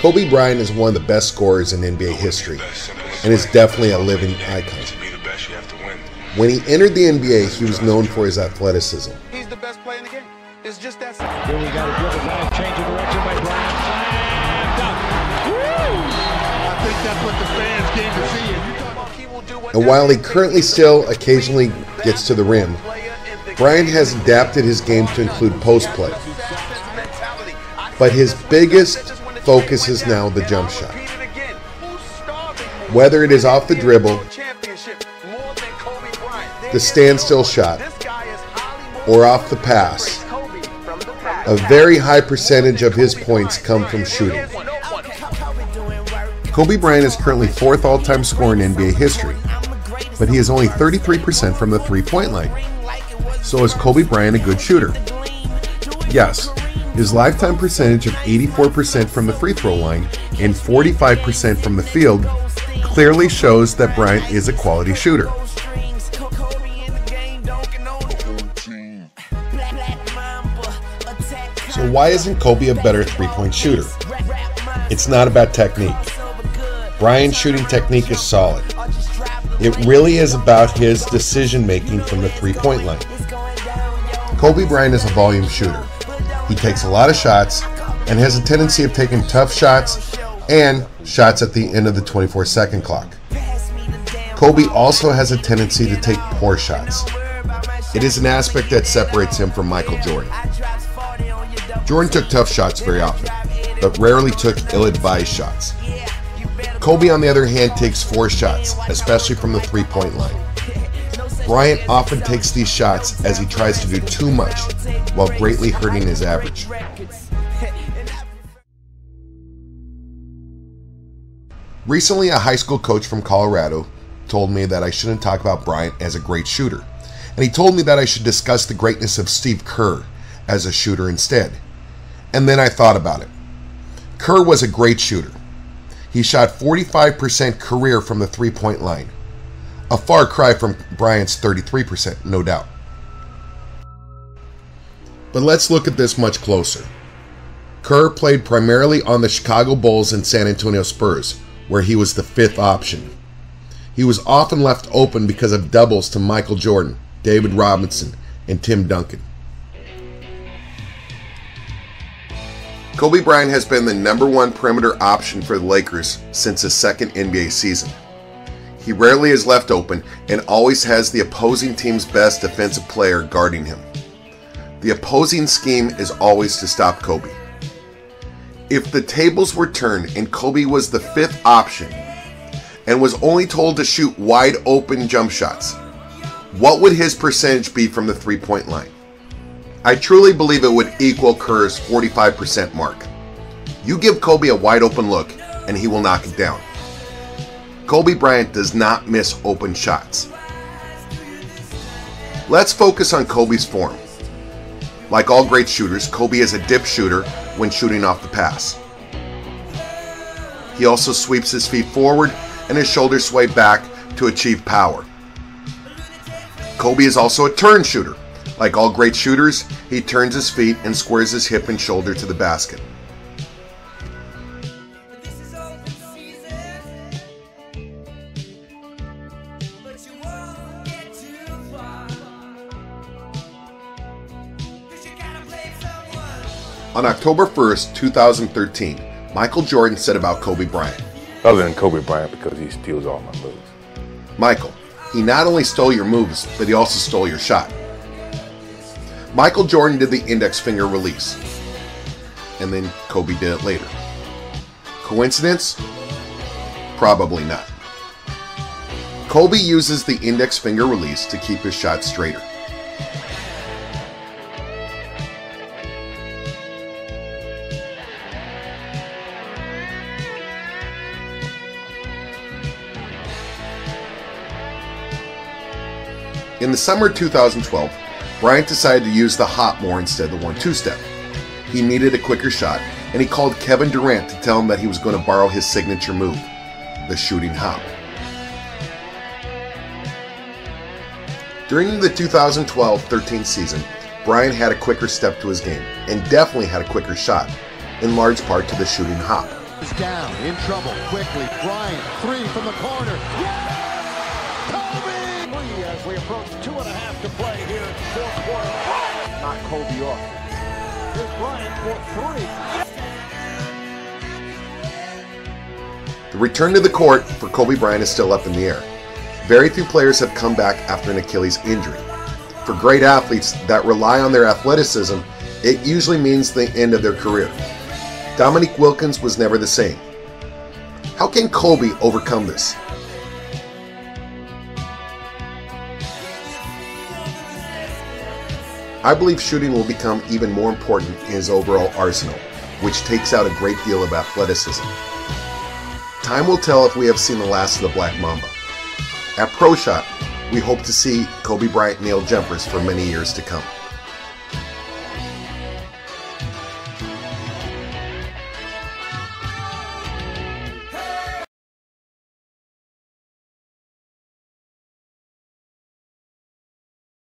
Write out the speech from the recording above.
Kobe Bryant is one of the best scorers in NBA history and is definitely a living icon. When he entered the NBA, he was known for his athleticism. He's the best player in the game. It's just that simple. Here we got a dribble back, change of direction by Bryant. I think that's what the fans came to see. And while he currently still occasionally gets to the rim, Bryant has adapted his game to include post play. But his biggest focus is now the jump shot. Whether it is off the dribble, the standstill shot, or off the pass, a very high percentage of his points come from shooting. Kobe Bryant is currently 4th all-time scorer in NBA history, but he is only 33% from the three-point line. So is Kobe Bryant a good shooter? Yes. His lifetime percentage of 84% from the free throw line and 45% from the field clearly shows that Bryant is a quality shooter. So why isn't Kobe a better three-point shooter? It's not about technique. Bryant's shooting technique is solid. It really is about his decision-making from the three-point line. Kobe Bryant is a volume shooter. He takes a lot of shots and has a tendency of taking tough shots and shots at the end of the 24-second clock. Kobe also has a tendency to take poor shots. It is an aspect that separates him from Michael Jordan. Jordan took tough shots very often, but rarely took ill-advised shots. Kobe, on the other hand, takes forced shots, especially from the three-point line. Bryant often takes these shots as he tries to do too much, while greatly hurting his average. Recently, a high school coach from Colorado told me that I shouldn't talk about Bryant as a great shooter, and he told me that I should discuss the greatness of Steve Kerr as a shooter instead. And then I thought about it. Kerr was a great shooter. He shot 45% career from the three-point line. A far cry from Bryant's 33%, no doubt. But let's look at this much closer. Kerr played primarily on the Chicago Bulls and San Antonio Spurs, where he was the 5th option. He was often left open because of doubles to Michael Jordan, David Robinson, and Tim Duncan. Kobe Bryant has been the #1 perimeter option for the Lakers since his 2nd NBA season. He rarely is left open and always has the opposing team's best defensive player guarding him. The opposing scheme is always to stop Kobe. If the tables were turned and Kobe was the 5th option and was only told to shoot wide open jump shots, what would his percentage be from the three-point line? I truly believe it would equal Kerr's 45% mark. You give Kobe a wide open look and he will knock it down. Kobe Bryant does not miss open shots. Let's focus on Kobe's form. Like all great shooters, Kobe is a dip shooter when shooting off the pass. He also sweeps his feet forward and his shoulders sway back to achieve power. Kobe is also a turn shooter. Like all great shooters, he turns his feet and squares his hip and shoulder to the basket. On October 1st, 2013, Michael Jordan said about Kobe Bryant, "Other than Kobe Bryant, because he steals all my moves." Michael, he not only stole your moves, but he also stole your shot. Michael Jordan did the index finger release, and then Kobe did it later. Coincidence? Probably not. Kobe uses the index finger release to keep his shot straighter. In the summer of 2012, Bryant decided to use the hop more instead of the 1-2 step. He needed a quicker shot, and he called Kevin Durant to tell him that he was going to borrow his signature move, the shooting hop. During the 2012-13 season, Bryant had a quicker step to his game, and definitely had a quicker shot, in large part to the shooting hop. Is down, in trouble, quickly. Bryant, three from the corner. Yeah! Kobe! Three as we approach 2.5 to play here in the fourth quarter. Knock Kobe off. Here's Bryant for 3. The return to the court for Kobe Bryant is still up in the air. Very few players have come back after an Achilles injury. For great athletes that rely on their athleticism, it usually means the end of their career. Dominique Wilkins was never the same. How can Kobe overcome this? I believe shooting will become even more important in his overall arsenal, which takes out a great deal of athleticism. Time will tell if we have seen the last of the Black Mamba. At Pro Shot, we hope to see Kobe Bryant nail jumpers for many years to come.